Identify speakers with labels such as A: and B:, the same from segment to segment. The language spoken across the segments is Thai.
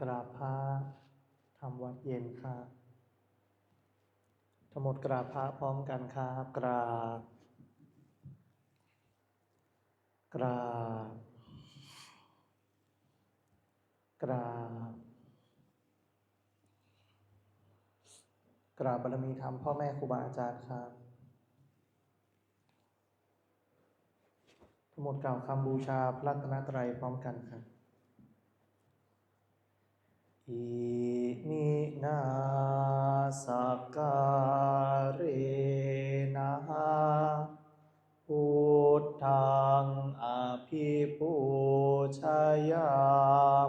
A: กราบพระทำวัดเย็นครับทั้งหมดกราบพระพร้อมกันครับกราบกราบกราบกราบบารมีธรรมพ่อแม่ครูบาอาจารย์ครับทั้งหมดกล่าวคำบูชาพระรัตนตรัยพร้อมกันครับอิมินาสการเรนะพุทธังอภิปูชยา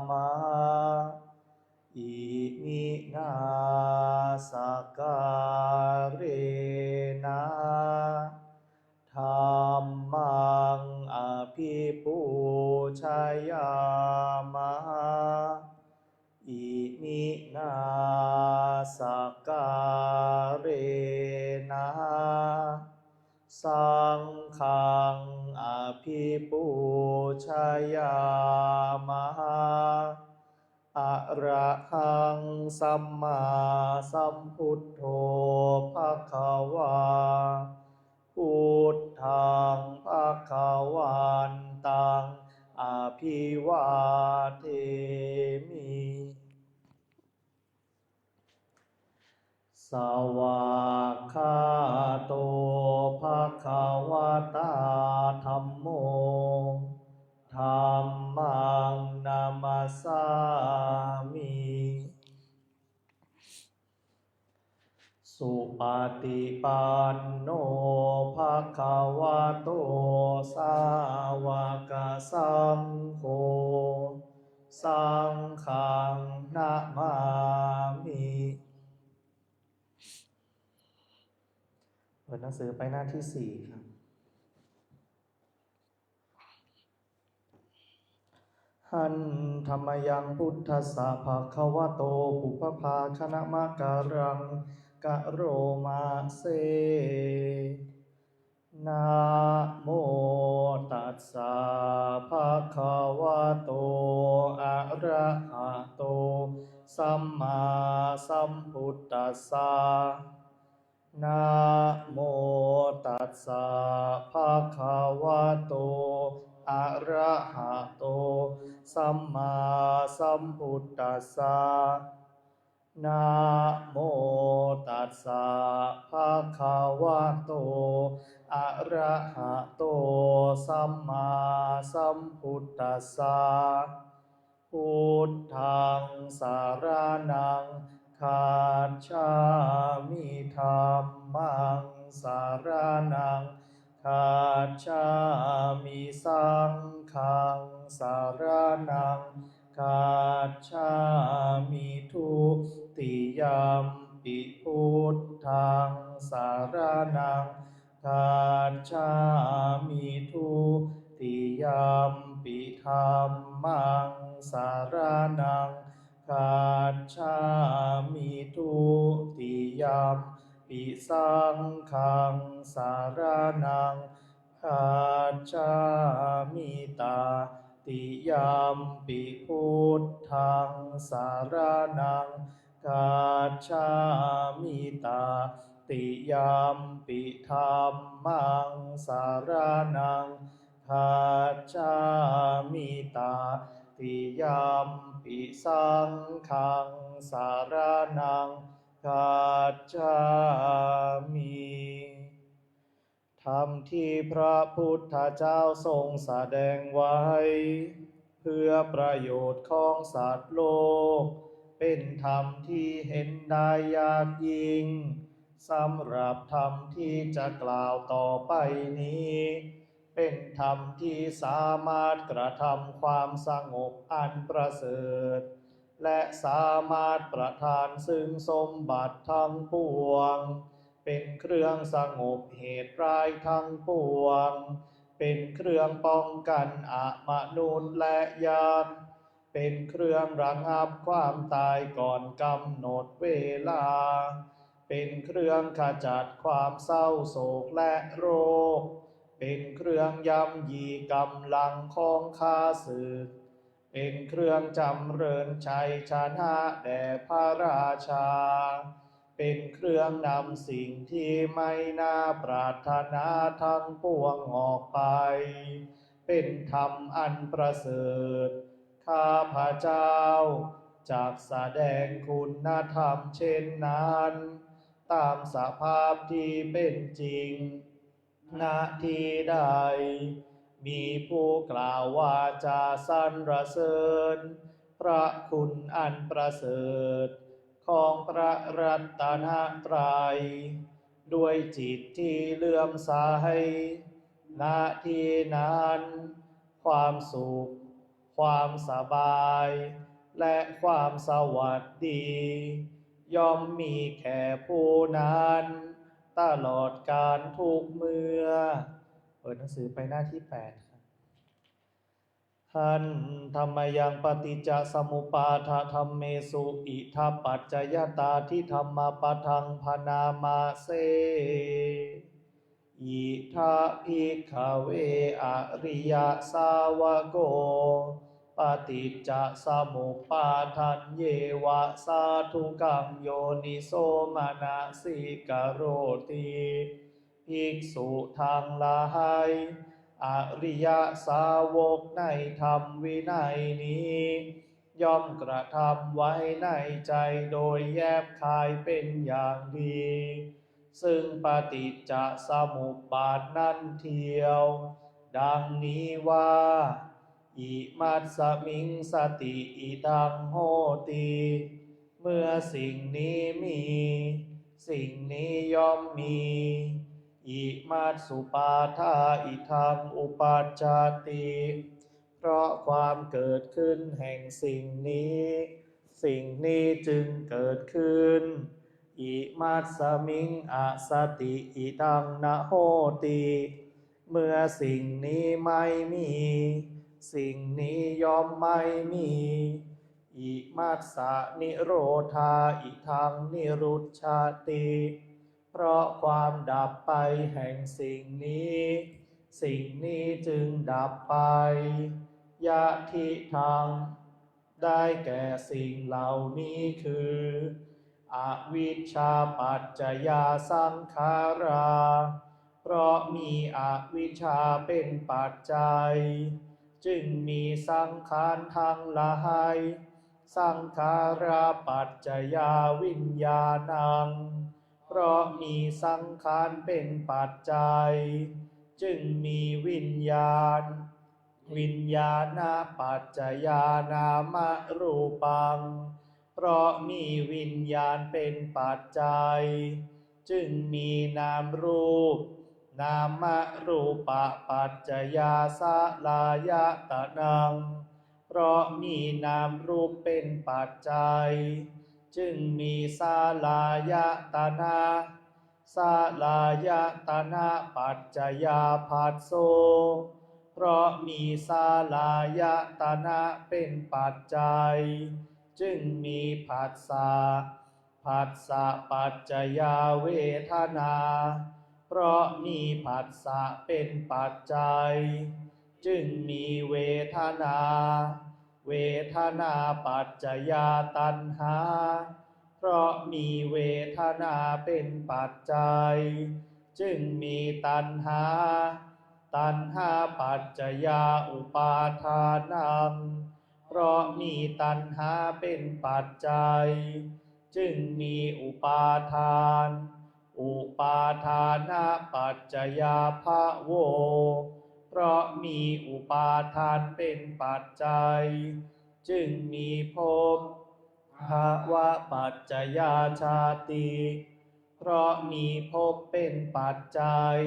A: มะอิมินาสการเรนะธัมมังอภิปูชยามะอิมินาสการเรนะสังฆังอภิปูชยามะอะระหังสัมมาสัมพุทโธภควาพุทธังภวันตังอภิวาเทมิสวากขาโตภควตาธัมโมธัมมังนามัสสามิสุปฏิปันโนภควโตสาวกสังโฆสังฆังนะมามิเปิดหนังสือไปหน้าที่4ครับหันธรรมยังพุทธัสสะภะคะวะโตปุพพาคณมะการังกะโรมาเซนะโมตัสสะภะคะวะโตอะระหะโตสัมมาสัมพุทธัสสะนะโมตัสสะภะคะวะโตอะระหะโตสัมมาสัมพุทธัสสะนะโมตัสสะภะคะวะโตอะระหะโตสัมมาสัมพุทธัสสะพุทธังสารนังคัจฉามิธัมมังสารนังคัจฉามิสังฆังสารนังคัจฉามิทุติยัมปิพุทธังสารนังคัจฉามิทุติยัมปิธัมมังสารนังคัจฉามิทุติยัมปิสังฆังสารนังคัจฉามิตาติยัมปิพุทธังสารนังคัจฉามิตาติยัมปิธัมมังสารนังคัจฉามิตาติยัมปิสังฆังสารนังคัจฉามิธรรมที่พระพุทธเจ้าทรงแสดงไว้เพื่อประโยชน์ของสัตว์โลกเป็นธรรมที่เห็นได้ยากยิ่งสำหรับธรรมที่จะกล่าวต่อไปนี้เป็นธรรมที่สามารถกระทำความสงบอันประเสริฐและสามารถประทานซึ่งสมบัติทั้งปวงเป็นเครื่องสงบเหตุร้ายทั้งปวงเป็นเครื่องป้องกันอมนุษย์และยักษ์เป็นเครื่องระงับความตายก่อนกำหนดเวลาเป็นเครื่องขจัดความเศร้าโศกและโรคเป็นเครื่องย่ำยีกำลังของข้าศึก เป็นเครื่องจำเริญชัยชนะแด่พระราชาเป็นเครื่องนำสิ่งที่ไม่น่าปรารถนาทั้งปวงออกไปเป็นธรรมอันประเสริฐข้าพระเจ้าจากแสดงคุณธรรมเช่นนั้นตามสภาพที่เป็นจริงณที่ใดมีผู้กล่าวว่าจะสรรเสริญพระคุณอันประเสริฐของพระรัตนตรัยด้วยจิตที่เลื่อมใสณที่นั้นความสุขความสบายและความสวัสดีย่อมมีแก่ผู้นั้นตลอดกาลทุกเมื่อเปิดหนังสือไปหน้าที่8ครับหันธรรมยังปฏิจจสมุปาทธรรมเมสุอิทัปปัจจยตาที่ธรรมปทังพนามาเสอิทัภิกขเวอริยสาวโกปฏิจจสมุปาทันเยวะสาธุกังโยนิโสมนสิกโรติภิกษุทั้งหลายอริยสาวกในธรรมวินัยนี้ย่อมกระทำไว้ในใจโดยแยบคายเป็นอย่างดีซึ่งปฏิจจสมุปบาทนั้นเทียวดังนี้ว่าอิมัสสมิงสติอิทังโหติเมื่อสิ่งนี้มีสิ่งนี้ย่อมมีอิมัสสุปาทาอิทังอุปัชฌาติเพราะความเกิดขึ้นแห่งสิ่งนี้สิ่งนี้จึงเกิดขึ้นอิมัสสมิงอสติอิทังนะโหติเมื่อสิ่งนี้ไม่มีสิ่งนี้ย่อมไม่มีอิมัสสะนิโรธาอิทังนิรุชฌาติเพราะความดับไปแห่งสิ่งนี้สิ่งนี้จึงดับไปยะทิทังได้แก่สิ่งเหล่านี้คืออวิชชาปัจจยาสังขาราเพราะมีอวิชชาเป็นปัจจัยจึงมีสังขารทั้งหลายสังขาราปัจจยาวิญญาณังเพราะมีสังขารเป็นปัจจัยจึงมีวิญญาณวิญญาณปัจจยานามรูปังเพราะมีวิญญาณเป็นปัจจัยจึงมีนามรูปนามรูปปัจจยาสลายตนังเพราะมีนามรูปเป็นปัจจัยจึงมีสลายตนะสลายตนะปัจจยาภัสโสเพราะมีสลายตนะเป็นปัจจัยจึงมีผัสสะผัสสะปัจจยาเวทนาเพราะมีผัสสะเป็นปัจจัยจึงมีเวทนาเวทนาปัจจยาตัณหาเพราะมีเวทนาเป็นปัจจัยจึงมีตัณหาตัณหาปัจจยาอุปาทานังเพราะมีตัณหาเป็นปัจจัยจึงมีอุปาทานอุปาทานะปัจจยาภโวเพราะมีอุปาทานเป็นปัจจัยจึงมีภพภวะปัจจยาชาติเพราะมีภพเป็นปัจจัย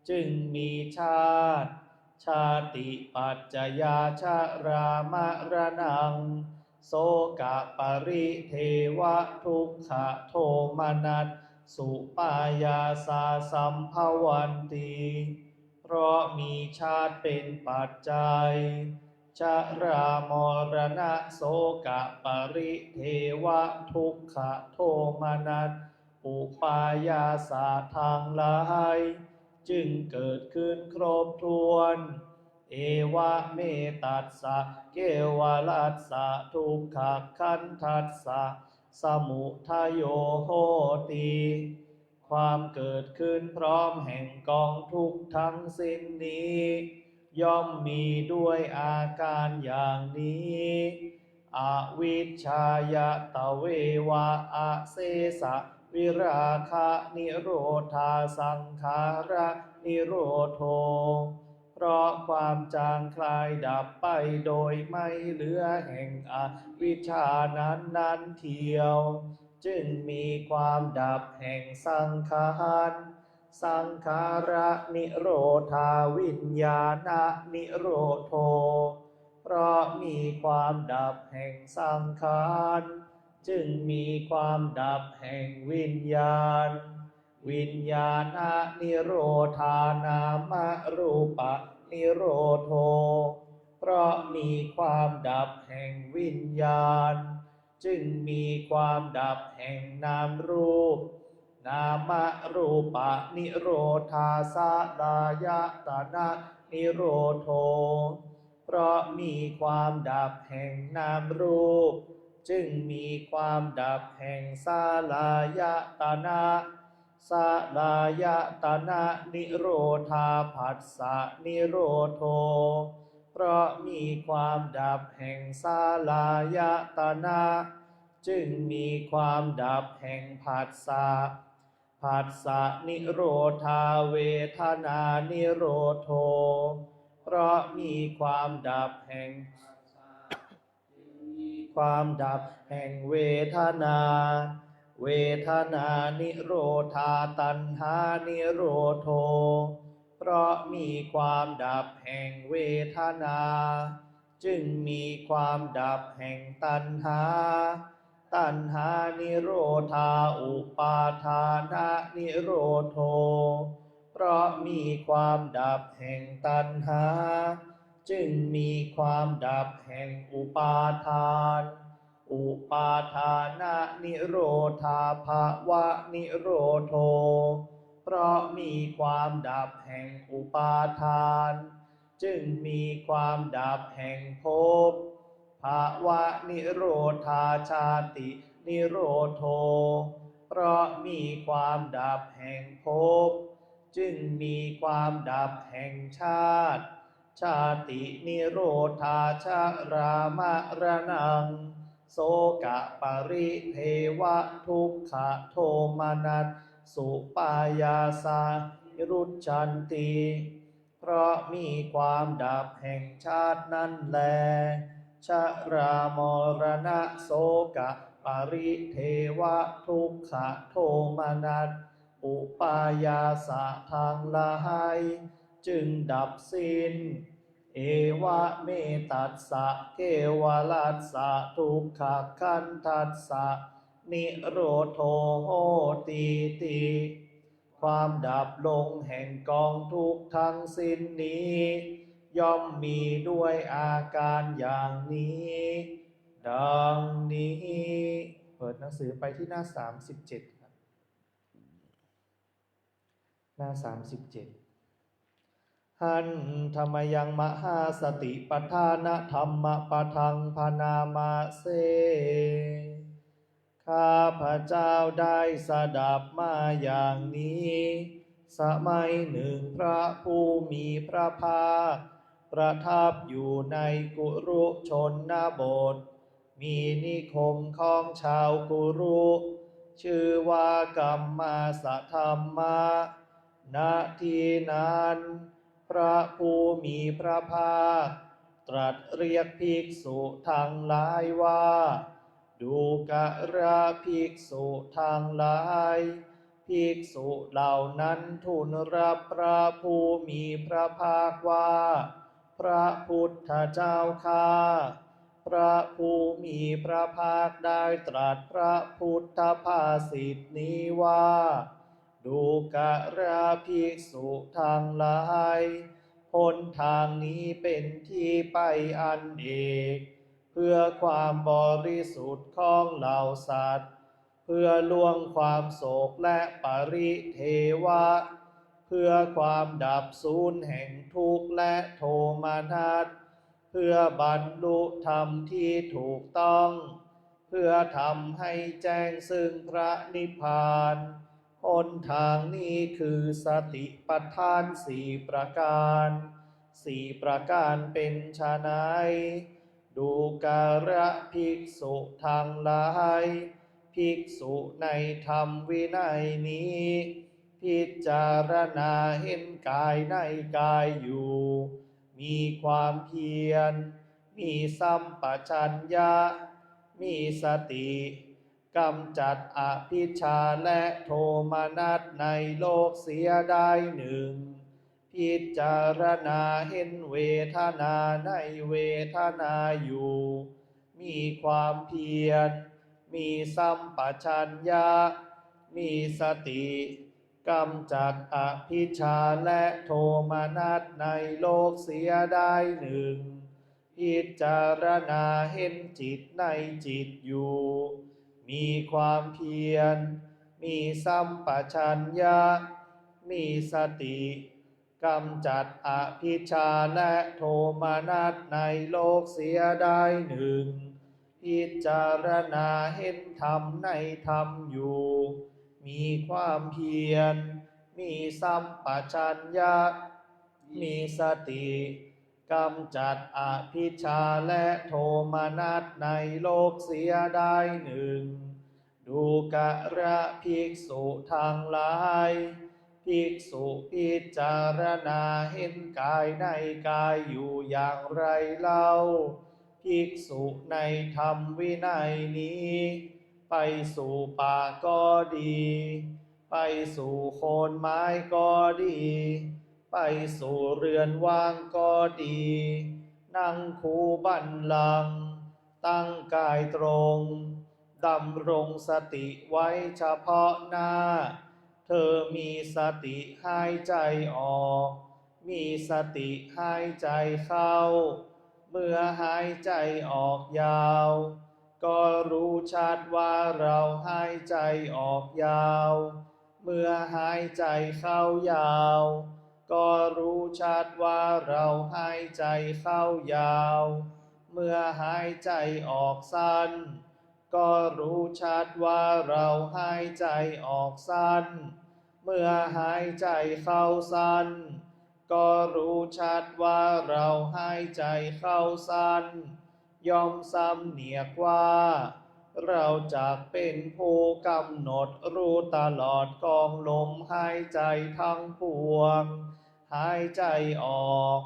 A: จึงมีชาติชาติปัจจยาชรามรณังโสกปริเทวทุกขโทมนัสสุปายาสาสัมภวันติเพราะมีชาติเป็นปัจจัยชรามรณะโสกปริเทวทุกขโทมนัสอุปายาสาทางหลายจึงเกิดขึ้นครบถ้วนเอ เอวะเมตัสสะเกวลัสสะทุกขขันธัสสะสมุทัยโยโหติความเกิดขึ้นพร้อมแห่งกองทุกข์ทั้งสิ้นนี้ย่อมมีด้วยอาการอย่างนี้อวิชชายตเววะอะเสสะวิราคะนิโรธาสังขาระนิโรโธเพราะความจางคลายดับไปโดยไม่เหลือแห่งอวิชชานั้นเทียวจึงมีความดับแห่งสังขารสังขาระนิโรธาวิญญาณนิโรโธเพราะมีความดับแห่งสังขารจึงมีความดับแห่งวิญญาณวิญญาณนิโรธานามรูปะนิโรโธเพราะมีความดับแห่งวิญญาณจึงมีความดับแห่งนามรูปนามรูปะนิโรธาสลายตนะนิโรโธเพราะมีความดับแห่งนามรูปจึงมีความดับแห่งสลายตนะสลายตนะนิโรธาผัสสะนิโรโธเพราะมีความดับแห่งสลายตนะจึงมีความดับแห่งผัสสะผัสสะนิโรธาเวทนานิโรโธเพราะมีความดับแห่งความดับแห่งเวทนาเวทนานิโรธาตัณหานิโรโธเพราะมีความดับแห่งเวทนาจึงมีความดับแห่งตัณหาตัณหานิโรธาอุปาทานะนิโรโธเพราะมีความดับแห่งตัณหาจึงมีความดับแห่งอุปาทานอุปาทานะนิโรธาภวะนิโรโธเพราะมีความดับแห่งอุปาทานจึงมีความดับแห่งภพภวะนิโรธาชาตินิโรโธเพราะมีความดับแห่งภพจึงมีความดับแห่งชาติชาตินิโรธาชรามรณังโสกะปริเทวะทุกขโทมนัสสุปายาสารุจจันติเพราะมีความดับแห่งชาตินั้นแลชรามรณะโสกะปริเทวะทุกขโทมนัสอุปายาสะทางลายจึงดับสิ้นเอวะเมตัสสะเกวลัสสะทุกขขันธัสสะนิโรโธโหติติความดับลงแห่งกองทุกข์ทั้งสิ้นนี้ย่อมมีด้วยอาการอย่างนี้ดังนี้เปิดหนังสือไปที่หน้า37ครับหน้า37หันธรรมยังมหาสติปัฏฐานธรรมปทังพนามาเสข้าพระเจ้าได้สดับมาอย่างนี้สมัยหนึ่งพระผู้มีพระภาคประทับอยู่ในกุรุชนบทมีนิคมของชาวกุรุชื่อว่ากัมมาสธรรมะณที่นั้นพระผู้มีพระภาคตรัสเรียกภิกษุทั้งหลายว่าดูกระภิกษุทั้งหลายภิกษุเหล่านั้นทูลรับพระผู้มีพระภาคว่าพระพุทธเจ้าข้าพระผู้มีพระภาคได้ตรัสพระพุทธภาษิตนี้ว่าดูกระภิกษุทั้งหลายหนทางนี้เป็นที่ไปอันเอกเพื่อความบริสุทธิ์ของเหล่าสัตว์เพื่อล่วงความโศกและปริเทวะ เพื่อความดับสูญแห่งทุกข์และโทมนัสเพื่อบรรลุธรรมที่ถูกต้องเพื่อทำให้แจ้งซึ่งพระนิพพานหนทางนี้คือสติปัฏฐานสี่ประการสี่ประการเป็นไฉนดูการะภิกษุทั้งหลายภิกษุในธรรมวินัยนี้พิจารณาเห็นกายในกายอยู่มีความเพียรมีสัมปชัญญะมีสติกำจัดอภิชฌาและโทมนัสในโลกเสียได้หนึ่งพิจารณาเห็นเวทนาในเวทนาอยู่มีความเพียรมีสัมปชัญญะมีสติกำจัดอภิชฌาและโทมนัสในโลกเสียได้หนึ่งพิจารณาเห็นจิตในจิตอยู่มีความเพียรมีสัมปชัญญะมีสติกำจัดอภิชฌาและโทมนัสในโลกเสียได้หนึ่งพิจารณาเห็นธรรมในธรรมอยู่มีความเพียรมีสัมปชัญญะมีสติกำจัดอภิชฌาและโทมนัสในโลกเสียได้หนึ่งดูกระภิกษุทั้งหลายภิกษุพิจารณาเห็นกายในกายอยู่อย่างไรเล่าภิกษุในธรรมวินัยนี้ไปสู่ป่าก็ดีไปสู่โคนไม้ก็ดีไปสู่เรือนว่างก็ดีนั่งคูบัลลังก์ตั้งกายตรงดำรงสติไว้เฉพาะหน้าเธอมีสติหายใจออกมีสติหายใจเข้าเมื่อหายใจออกยาวก็รู้ชัดว่าเราหายใจออกยาวเมื่อหายใจเข้ายาวก็รู้ชัดว่าเราหายใจเข้ายาวเมื่อหายใจออกสั้นก็รู้ชัดว่าเราหายใจออกสั้นเมื่อหายใจเข้าสั้นก็รู้ชัดว่าเราหายใจเข้าสั้นย่อมสำเนียกว่าเราจะเป็นผู้กำหนดรู้ตลอดกองลมหายใจทั้งปวงหายใจออก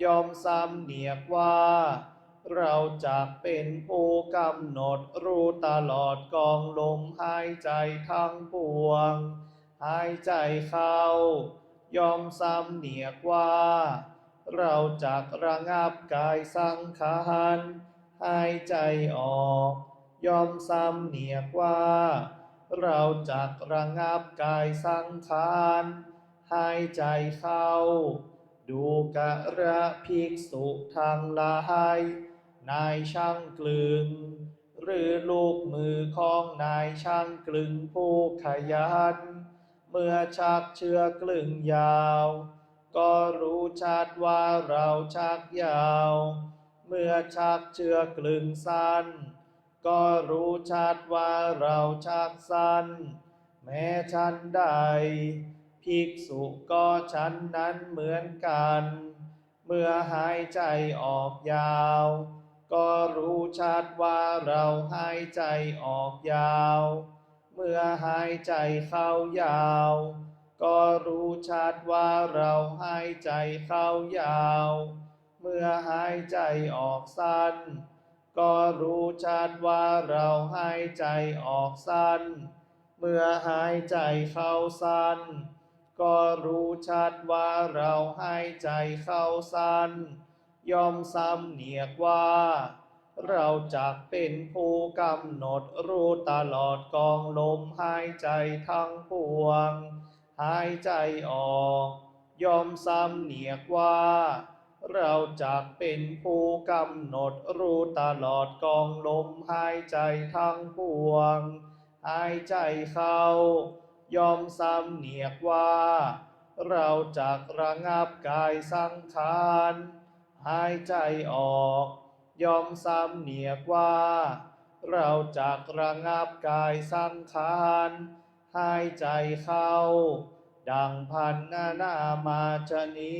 A: ย่อมสำเนียกว่าเราจะเป็นผู้กำหนดรู้ตลอดกองลมหายใจทั้งปวงหายใจเข้าย่อมสำเนียกว่าเราจะระงับกายสังขารหายใจออกย่อมสำเนียกว่าเราจะระงับกายสังขารหายใจเข้าดูกระภิกษุทั้งหลายนายช่างกลึงหรือลูกมือของนายช่างกลึงผู้ขยันเมื่อชักเชือกกลึงยาวก็รู้ชัดว่าเราชักยาวเมื่อชักเชือกกลึงสั้นก็รู้ชัดว่าเราชักสั้นแม้ชั้นใดภิกษุก็ชั้นนั้นเหมือนกันเมื่อหายใจออกยาวก็รู้ชัดว่าเราหายใจออกยาวเมื่อหายใจเข้ายาวก็รู้ชัดว่าเราหายใจเข้ายาวเมื่อหายใจออกสั้นก็รู้ชัดว่าเราหายใจออกสั้นเมื่อหายใจเข้าสั้นก็รู้ชัดว่าเราหายใจเข้าสั้นย่อมสำเนียกว่าเราจักเป็นผู้กำหนดรู้ตลอดกองลมหายใจทั้งปวงหายใจออกย่อมสำเนียกว่าเราจักเป็นผู้กำหนดรู้ตลอดกองลมหายใจทั้งปวงหายใจเข้าย่อมสำเนียกว่า เราจักระงับกายสังขารหายใจออกย่อมสำเนียกว่าเราจักระงับกายสังขารหายใจเข้าดังพันนามาชนี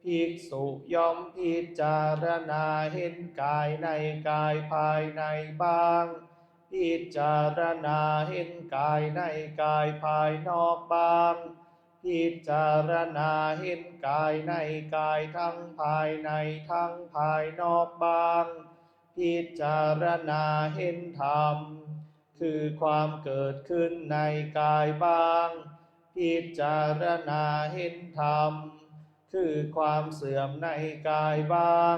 A: ภิกษุย่อมพิจารณาเห็นกายในกายภายในบ้างพิจารณาเห็นกายในกายภายนอกบ้างพิจารณาเห็นกายในกายทั้งภายในทั้งภายนอกบ้างพิจารณาเห็นธรรมคือความเกิดขึ้นในกายบ้างพิจารณาเห็นธรรมคือความเสื่อมในกายบ้าง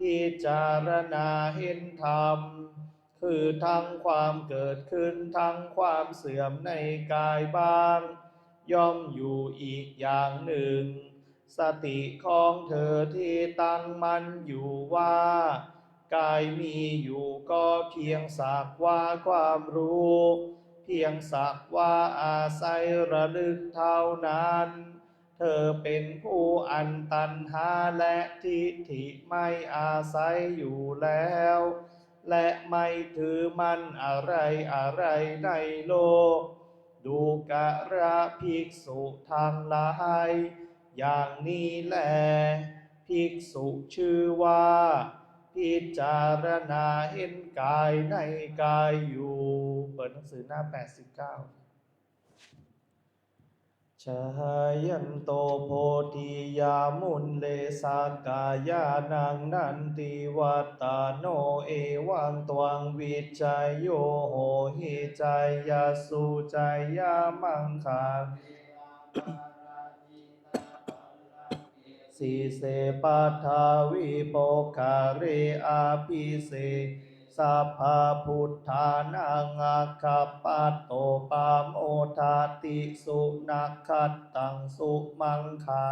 A: พิจารณาเห็นธรรมคือทั้งความเกิดขึ้นทั้งความเสื่อมในกายบ้างย่อมอยู่อีกอย่างหนึ่งสติของเธอที่ตั้งมั่นอยู่ว่ากายมีอยู่ก็เพียงสักว่าความรู้เพียงสักว่าอาศัยระลึกเท่านั้นเธอเป็นผู้อันตัณหาและทิฏฐิไม่อาศัยอยู่แล้วและไม่ถือมั่นอะไรอะไรในโลกดูกระภิกษุทั้งหลายอย่างนี้แลภิกษุชื่อว่าพิจารณาเห็นกายในกายอยู่เปิดหนังสือหน้า89ชายันโตโพธิยามุนเลสากายานังนันติวัตตาโนเอวังตวังวิจัยโยโหหิจายาสุจายามังคาสีเสปัทาวิโปคาเรอาภิเสสัพพพุทธานังอาคัปปัตโตปามโอทาติสุนักขัตตังสุมังคา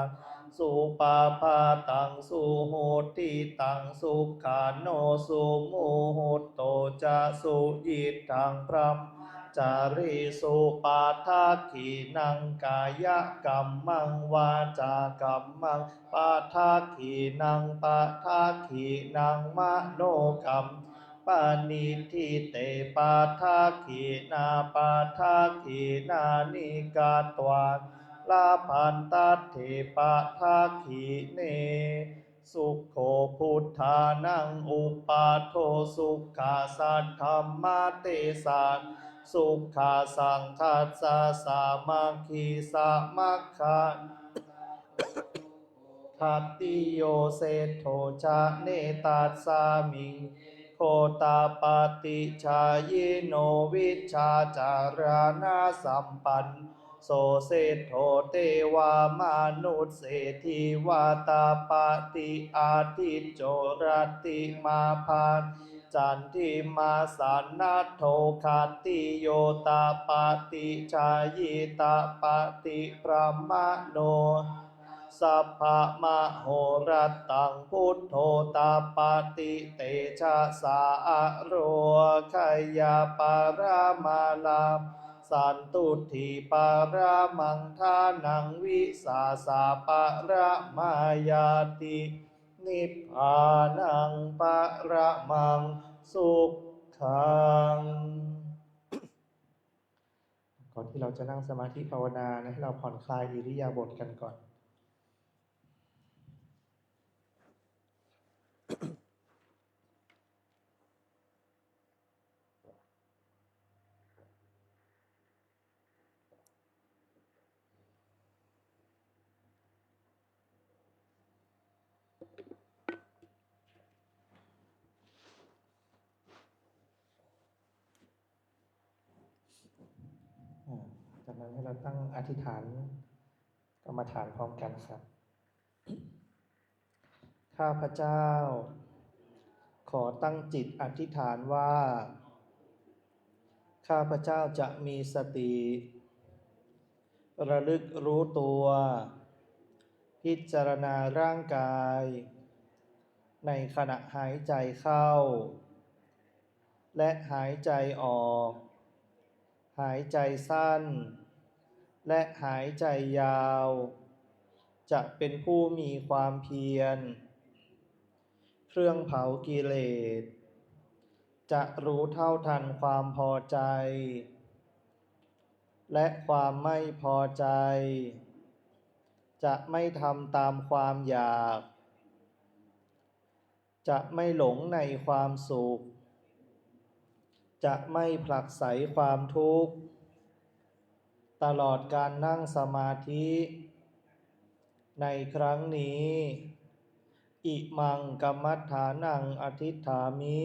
A: สุปาปาตังสุโหติตังสุขาโนสุโมโหโตจะสุยิตังพรัมจาริสุปาทาขีนังกายกรรมังวาจากรรมังปาทาขีนังปาทาขีนังมโนกรรมปานิทิเตปาทาขีนาปาทาขีนานิกาตวาลาพันตัตเถปาทาขีเนสุขโขพุทธานังอุปาโทสุขาสัทธรรมเตสาสุขาสังคัสสะสามัคคีสามัคคะทัตติโยเสโทชะเนตัสสามิงโคตาปฏิชายโนวิชาจารานาสัมปันโสเสโทเทวามนุษย์เศรษฐีวาตาปฏิอาทิตโจรติมาภาจันทิมาสันนัทโทคัตติโยตาปฏิชายิตาปฏิพรหมโนสัพพะมโหรัตตังพุทโธตาปฏิเตชะสาโรขยาปารามาลาสันตุถิปารามังทานังวิสาสาปาระมายาตินิพพานังปะระมังสุขขังก่อนที่เราจะนั่งสมาธิภาวนาให้เราผ่อนคลายอิริยาบถกันก่อนจากนั้นให้เราตั้งอธิษฐานกรรมฐานพร้อมกันครับข้าพเจ้าขอตั้งจิตอธิษฐานว่าข้าพเจ้าจะมีสติระลึกรู้ตัวพิจารณาร่างกายในขณะหายใจเข้าและหายใจออกหายใจสั้น และหายใจยาวจะเป็นผู้มีความเพียรเครื่องเผากิเลสจะรู้เท่าทันความพอใจและความไม่พอใจจะไม่ทำตามความอยากจะไม่หลงในความสุขจะไม่ผลักไสความทุกข์ตลอดการนั่งสมาธิในครั้งนี้อิมังกัมมัฏฐานังอธิษฐามิ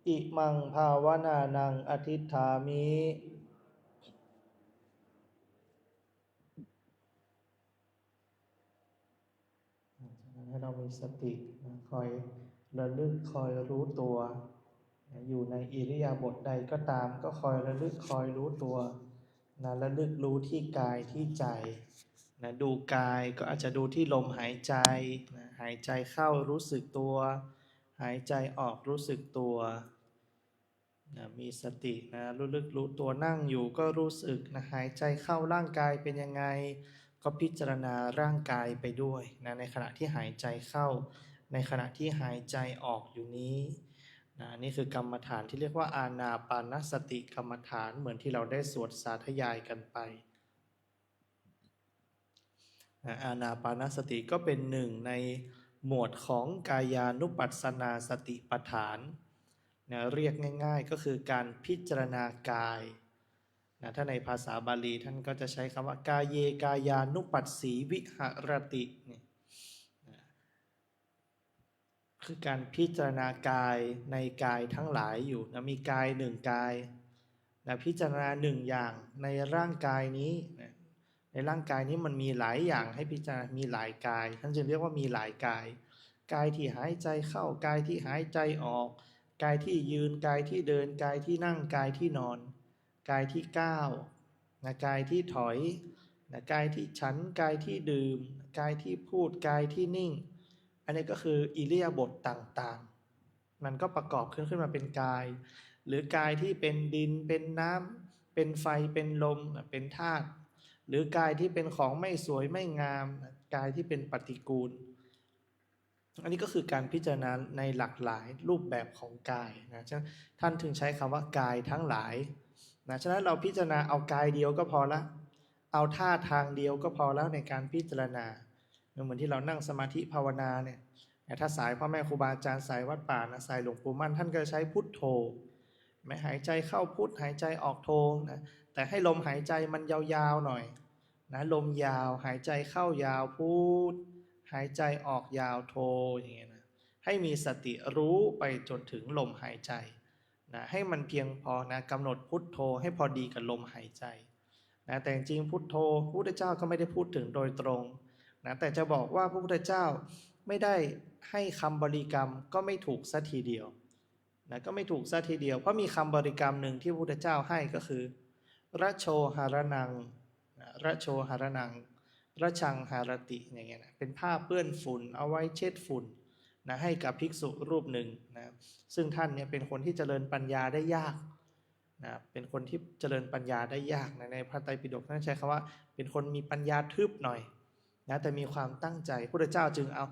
A: อิมังภาวนานังอธิษฐามิให้เรามีสติคอยระลึกคอยรู้ตัวอยู่ในอิริยาบถใดก็ตามก็คอยระลึกคอยรู้ตัวระลึกรู้ที่กายที่ใจดูกายก็อาจจะดูที่ลมหายใจหายใจเข้ารู้สึกตัวหายใจออกรู้สึกตัวมีสติระลึกรู้ตัวนั่งอยู่ก็รู้สึกหายใจเข้าร่างกายเป็นยังไงก็พิจารณาร่างกายไปด้วยในขณะที่หายใจเข้าในขณะที่หายใจออกอยู่นี้นี่คือกรรมฐานที่เรียกว่าอานาปานสติกรรมฐานเหมือนที่เราได้สวดสาธยายกันไปอานาปานสติก็เป็นหนึ่งในหมวดของกายานุปัสสนาสติปัฏฐานเรียกง่ายๆก็คือการพิจารณากายถ้าในภาษาบาลีท่านก็จะใช้คำว่ากายเยกายานุปัสสีวิหรติคือการพิจารณากายในกายทั้งหลายอยู่มีกายหนึ่งกายพิจารณาหนึ่งอย่างในร่างกายนี้ในร่างกายนี้มันมีหลายอย่างให้พิจารณามีหลายกายท่านจึงเรียกว่ามีหลายกายกายที่หายใจเข้ากายที่หายใจออกกายที่ยืนกายที่เดินกายที่นั่งกายที่นอนกายที่ก้าวกายที่ถอยกายที่ฉันกายที่ดื่มกายที่พูดกายที่นิ่งอันนี้ก็คืออิริยาบถต่างๆมันก็ประกอบขึ้นมาเป็นกายหรือกายที่เป็นดินเป็นน้ำเป็นไฟเป็นลมเป็นธาตุหรือกายที่เป็นของไม่สวยไม่งามกายที่เป็นปฏิกูลอันนี้ก็คือการพิจารณาในหลากหลายรูปแบบของกายฉะนั้นท่านถึงใช้คำว่ากายทั้งหลายฉะนั้นเราพิจารณาเอากายเดียวก็พอละเอาท่าทางเดียวก็พอแล้วในการพิจารณาเหมือนที่เรานั่งสมาธิภาวนาเนี่ยถ้าสายพ่อแม่ครูบาอาจารย์สายวัดป่าสายหลวงปู่มั่นท่านก็ใช้พุทโธไม่หายใจเข้าพุทหายใจออกโธแต่ให้ลมหายใจมันยาวๆหน่อยลมยาวหายใจเข้ายาวพุทหายใจออกยาวโธอย่างเงี้ยให้มีสติรู้ไปจนถึงลมหายใจให้มันเพียงพอกำหนดพุทโธให้พอดีกับลมหายใจแต่จริงพุทโธพระพุทธเจ้าก็ไม่ได้พูดถึงโดยตรงแต่จะบอกว่าพระพุทธเจ้าไม่ได้ให้คำบริกรรมก็ไม่ถูกซะทีเดียวก็ไม่ถูกซะทีเดียวเพราะมีคำบริกรรมหนึ่งที่พระพุทธเจ้าให้ก็คือระโชหารนังระโชหารนังระชังหารติอย่างเงี้ยเป็นผ้าเปื้อนฝุ่นเอาไว้เช็ดฝุ่นให้กับภิกษุรูปหนึ่งซึ่งท่านเนี่ยเป็นคนที่เจริญปัญญาได้ยากเป็นคนที่เจริญปัญญาได้ยากในพระไตรปิฎกท่านใช้คำว่าเป็นคนมีปัญญาทึบหน่อยแต่มีความตั้งใจพระพุทธเจ้าจึงเอา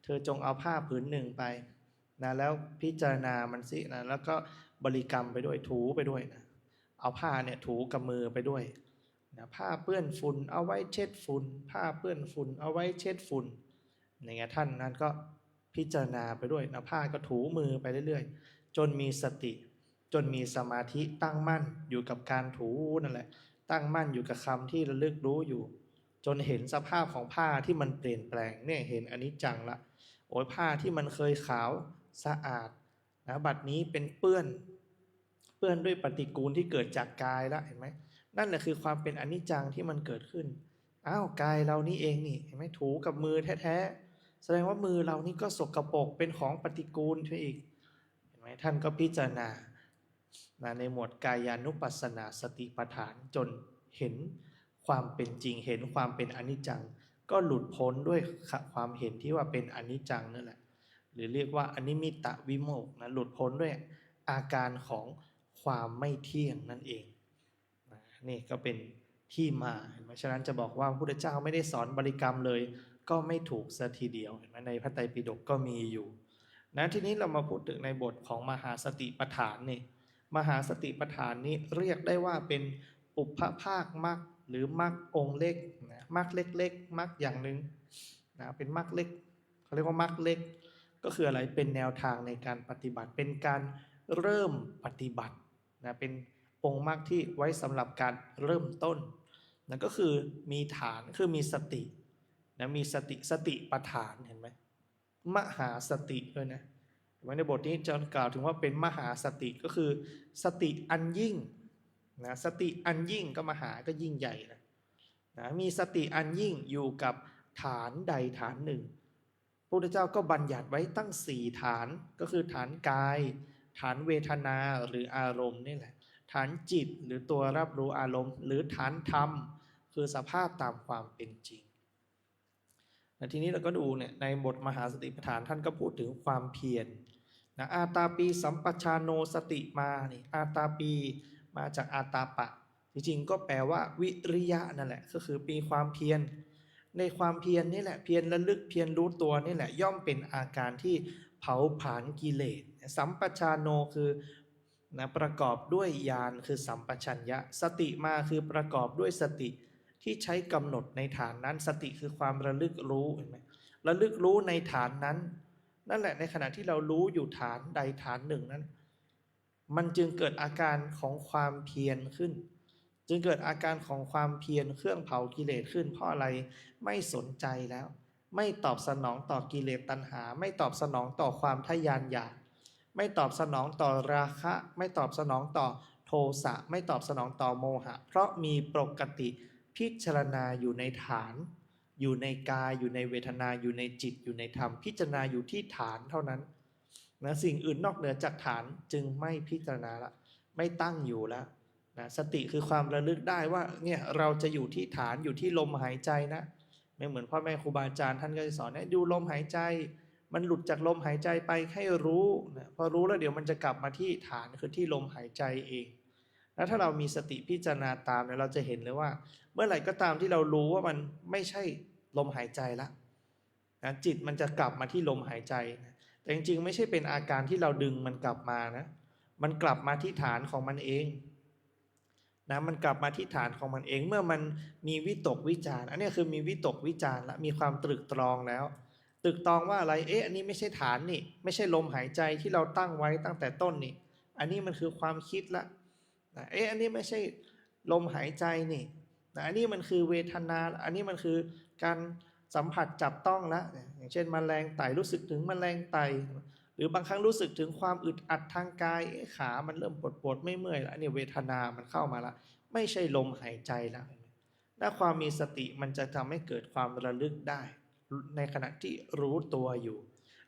A: เธอจงเอาผ้าผืนหนึ่งไปแล้วพิจารณามันสิแล้วก็บริกรรมไปด้วยถูไปด้วยเอาผ้าเนี่ยถูกับมือไปด้วยผ้าเปื้อนฝุ่นเอาไว้เช็ดฝุ่นผ้าเปื้อนฝุ่นเอาไว้เช็ดฝุ่นอย่างเงี้ยท่านนั้นก็พิจารณาไปด้วยผ้าก็ถูมือไปเรื่อยๆจนมีสติจนมีสมาธิตั้งมั่นอยู่กับการถูนั่นแหละตั้งมั่นอยู่กับคำที่ระลึกรู้อยู่จนเห็นสภาพของผ้าที่มันเปลี่ยนแปลงเนี่ยเห็นอนิจจังละโอ้ยผ้าที่มันเคยขาวสะอาดบัดนี้เป็นเปื้อนด้วยปฏิกูลที่เกิดจากกายแล้วเห็นไหมนั่นแหละคือความเป็นอนิจจังที่มันเกิดขึ้นอ้าวกายเรานี่เองนี่เห็นไหมถูกับมือแท้ๆแสดงว่ามือเรานี่ก็สกปรกเป็นของปฏิกูลใช่อีกเห็นไหมท่านก็พิจารณาในหมวดกายานุปัสสนาสติปัฏฐานจนเห็นความเป็นจริงเห็นความเป็นอนิจจังก็หลุดพ้นด้วยความเห็นที่ว่าเป็นอนิจจังนั่นแหละหรือเรียกว่าอนิมิตตวิโมกข์หลุดพ้นด้วยอาการของความไม่เที่ยงนั่นเอง นี่ก็เป็นที่มาเห็นไหมฉะนั้นจะบอกว่าพระพุทธเจ้าไม่ได้สอนบริกรรมเลยก็ไม่ถูกซะทีเดียวเห็นไหมในพระไตรปิฎกก็มีอยู่นะทีนี้เรามาพูดถึงในบทของมหาสติปัฏฐานนี่มหาสติปัฏฐานนี้เรียกได้ว่าเป็นปุพพภาคมรรคหรือมรรคองค์เล็กนะมรรคเล็กๆมรรคอย่างหนึ่งนะเป็นมรรคเล็กเขาเรียกว่ามรรคเล็กก็คืออะไรเป็นแนวทางในการปฏิบัติเป็นการเริ่มปฏิบัตินะเป็นองค์มรรคที่ไว้สำหรับการเริ่มต้นนั่นก็คือมีฐานคือมีสตินะมีสติปัฏฐานเห็นไหมมหาสติด้วยนะในบทนี้จะกล่าวถึงว่าเป็นมหาสติก็คือสติอันยิ่งนะสติอันยิ่งก็มหาก็ยิ่งใหญ่นะมีสติอันยิ่งอยู่กับฐานใดฐานหนึ่งพระพุทธเจ้าก็บัญญัติไว้ตั้ง4ฐานก็คือฐานกายฐานเวทนาหรืออารมณ์นี่แหละฐานจิตหรือตัวรับรู้อารมณ์หรือฐานธรรมคือสภาพตามความเป็นจริงทีนี้เราก็ดูเนี่ยในบทมหาสติปัฏฐานท่านก็พูดถึงความเพียรนะอาตาปีสัมปชาโนสติมานี่อาตาปีมาจากอาตาปะจริงๆก็แปลว่าวิริยะนั่นแหละก็คือปีความเพียรในความเพียรนี่แหละเพียรระลึกเพียรรู้ตัวนี่แหละย่อมเป็นอาการที่เผาผลาญกิเลสสัมปชาโนคือนะประกอบด้วยญาณคือสัมปชัญญะสติมาคือประกอบด้วยสติที่ใช้กำหนดในฐานนั้นสติคือความระลึกรู้เห็นไหมระลึกรู้ในฐานนั้นนั่นแหละในขณะที่เรารู้อยู่ฐานใดฐานหนึ่งนั้นมันจึงเกิดอาการของความเพียรขึ้นจึงเกิดอาการของความเพียรเครื่องเผากิเลสขึ้นเพราะอะไรไม่สนใจแล้วไม่ตอบสนองต่อกิเลสตัณหาไม่ตอบสนองต่อความทะยานอยากไม่ตอบสนองต่อราคะไม่ตอบสนองต่อโทสะไม่ตอบสนองต่อโมหะเพราะมีปกติพิจารณาอยู่ในฐานอยู่ในกายอยู่ในเวทนาอยู่ในจิตอยู่ในธรรมพิจารณาอยู่ที่ฐานเท่านั้นนะสิ่งอื่นนอกเหนือจากฐานจึงไม่พิจารณาละไม่ตั้งอยู่แล้วนะสติคือความระลึกได้ว่าเนี่ยเราจะอยู่ที่ฐานอยู่ที่ลมหายใจนะไม่เหมือนพ่อแม่ครูบาอาจารย์ท่านก็จะสอนให้ดูลมหายใจมันหลุดจากลมหายใจไปให้รู้นะพอรู้แล้วเดี๋ยวมันจะกลับมาที่ฐานคือที่ลมหายใจเองแล้วถ้าเรามีสติพิจารณาตามเนี่ยเราจะเห็นเลยว่าเมื่อไหร่ก็ตามที่เรารู้ว่ามันไม่ใช่ลมหายใจละนะจิตมันจะกลับมาที่ลมหายใจนะแต่จริงๆไม่ใช่เป็นอาการที่เราดึงมันกลับมานะมันกลับมาที่ฐานของมันเองนะมันกลับมาที่ฐานของมันเองเมื่อมันมีวิตกวิจารอันนี้คือมีวิตกวิจารและมีความตรึกตรองแล้วตรึกตรองว่าอะไรอันนี้ไม่ใช่ฐานนี่ไม่ใช่ลมหายใจที่เราตั้งไว้ตั้งแต่ต้นนี่อันนี้มันคือความคิดละนะอันนี้ไม่ใช่ลมหายใจนี่นะอันนี้มันคือเวทนาอันนี้มันคือการสัมผัสจับต้องละอย่างเช่นแมลงไต่รู้สึกถึงแมลงไต่หรือบางครั้งรู้สึกถึงความอึดอัดทางกายขามันเริ่มปวดไม่เมื่อยแล้วเนี่ยเวทนามันเข้ามาละไม่ใช่ลมหายใจแล้วถ้าความมีสติมันจะทำให้เกิดความระลึกได้ในขณะที่รู้ตัวอยู่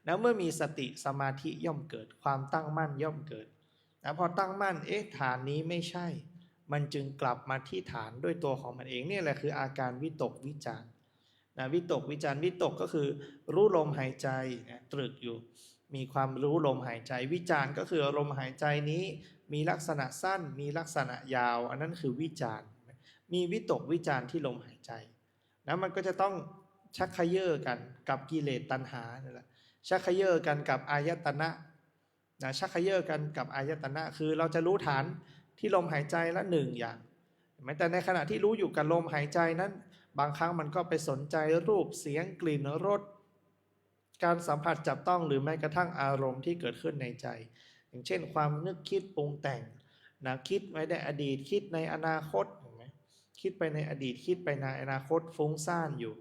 A: แล้วเมื่อมีสติสมาธิย่อมเกิดความตั้งมั่นย่อมเกิดนะพอตั้งมั่นฐานนี้ไม่ใช่มันจึงกลับมาที่ฐานด้วยตัวของมันเองนี่แหละคืออาการวิตกวิจารนะวิตกวิจารวิตกก็คือรู้ลมหายใจนะตรึกอยู่มีความรู้ลมหายใจวิจารก็คือลมหายใจนี้มีลักษณะสั้นมีลักษณะยาวอันนั้นคือวิจารมีวิตกวิจารที่ลมหายใจนะมันก็จะต้องชักเขย่อกันกับกิเลสตัณหานี่แหละชักเขย่อกันกับอายตนะนะชักเขย่อกันกับอายตนะคือเราจะรู้ฐานที่ลมหายใจละหนึ่งอย่างแต่ในขณะที่รู้อยู่กับลมหายใจนั้นบางครั้งมันก็ไปสนใจรูปเสียงกลิ่นรสการสัมผัสจับต้องหรือแม้กระทั่งอารมณ์ที่เกิดขึ้นในใจอย่างเช่นความนึกคิดปรุงแต่งนะคิดไว้ในอดีตคิดในอนาคตเห็นไหมคิดไปในอดีตคิดไปในอนาคตฟุ้งซ่านอยู่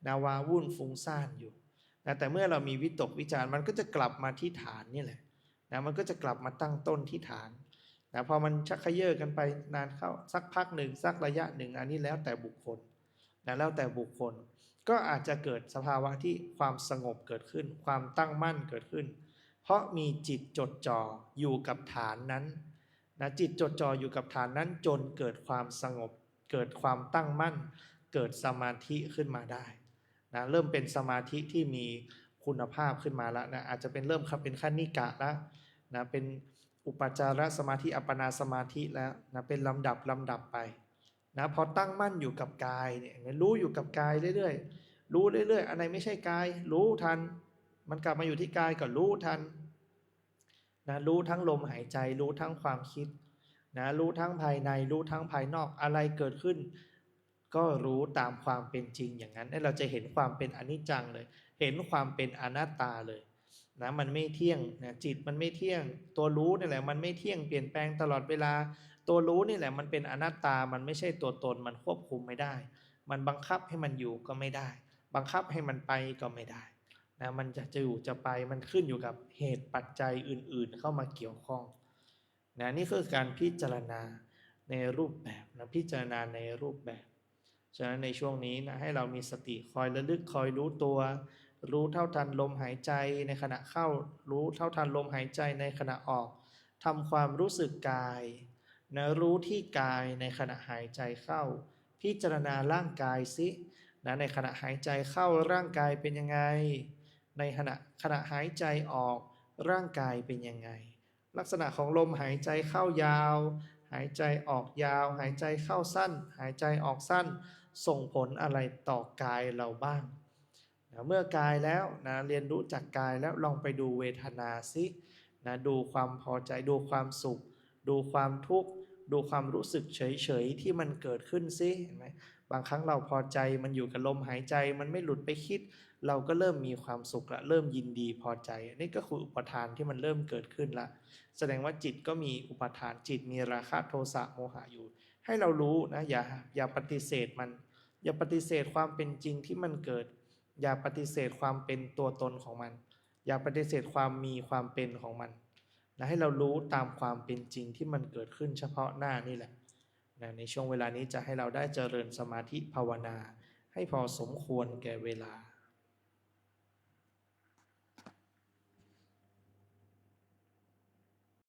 A: นาวาวุ่นฟุ้งซ่านอยู่นะแต่เมื่อเรามีวิตกวิจารมันก็จะกลับมาที่ฐานนี่แหละนะมันก็จะกลับมาตั้งต้นที่ฐานนะพอมันชักเขย่อกันไปนานเข้าสักพักหนึ่งสักระยะหนึ่งอันนี้แล้วแต่บุคคลนะแล้วแต่บุคคลก็อาจจะเกิดสภาวะที่ความสงบเกิดขึ้นความตั้งมั่นเกิดขึ้นเพราะมีจิตจดจ่ออยู่กับฐานนั้นนะจิตจดจ่ออยู่กับฐานนั้นจนเกิดความสงบเกิดความตั้งมั่นเกิดสมาธิขึ้นมาได้นะเริ่มเป็นสมาธิที่มีคุณภาพขึ้นมาแล้วนะอาจจะเป็นเริ่มเป็นขั้นนิกะแล้วนะเป็นอุปจารสมาธิอัปปนาสมาธิแล้วนะเป็นลำดับไป นะพอตั้งมั่นอยู่กับกายเนี่ยรู้อยู่กับกายเรื่อยๆรู้เรื่อยๆอะไรไม่ใช่กายรู้ทันมันกลับมาอยู่ที่กายก็รู้ทันนะรู้ทั้งลมหายใจรู้ทั้งความคิดนะรู้ทั้งภายในรู้ทั้งภายนอกอะไรเกิดขึ้นก็รู้ตามความเป็นจริงอย่างนั้นเราจะเห็นความเป็นอนิจจังเลยเห็นความเป็นอนัตตาเลยนะมันไม่เที่ยงนะจิตมันไม่เที่ยงตัวรู้นี่แหละมันไม่เที่ยงเปลี่ยนแปลงตลอดเวลาตัวรู้นี่แหละมันเป็นอนัตตามันไม่ใช่ตัวตนมันควบคุมไม่ได้มันบังคับให้มันอยู่ก็ไม่ได้บังคับให้มันไปก็ไม่ได้นะมันจะอยู่จะไปมันขึ้นอยู่กับเหตุปัจจัยอื่นๆเข้ามาเกี่ยวข้องนะนี่คือการพิจารณาในรูปแบบนะพิจารณาในรูปแบบฉะนั้นในช่วงนี้นะให้เรามีสติคอยระลึกคอยรู้ตัวรู้เท่าทันลมหายใจในขณะเข้ารู้เท่าทันลมหายใจในขณะออกทำความรู้สึกกายนะรู้ที่กายในขณะหายใจเข้าพิจารณาร่างกายสินะในขณะหายใจเข้าร่างกายเป็นยังไงในขณะหายใจออกร่างกายเป็นยังไงลักษณะของลมหายใจเข้ายาวหายใจออกยาวหายใจเข้าสั้นหายใจออกสั้นส่งผลอะไรต่อกายเราบ้างนะเมื่อกายแล้วนะเรียนรู้จากกายแล้วลองไปดูเวทนาสินะดูความพอใจดูความสุขดูความทุกข์ดูความรู้สึกเฉยๆที่มันเกิดขึ้นสิเห็นไหมบางครั้งเราพอใจมันอยู่กับลมหายใจมันไม่หลุดไปคิดเราก็เริ่มมีความสุขละเริ่มยินดีพอใจนี่ก็คืออุปทานที่มันเริ่มเกิดขึ้นละแสดงว่าจิตก็มีอุปทานจิตมีราคะโทสะโมหะอยู่ให้เรารู้นะอย่าปฏิเสธมันอย่าปฏิเสธความเป็นจริงที่มันเกิดอย่าปฏิเสธความเป็นตัวตนของมันอย่าปฏิเสธความมีความเป็นของมันนะให้เรารู้ตามความเป็นจริงที่มันเกิดขึ้นเฉพาะหน้านี่แหละในช่วงเวลานี้จะให้เราได้เจริญสมาธิภาวนาให้พอสมควรแก่เวลา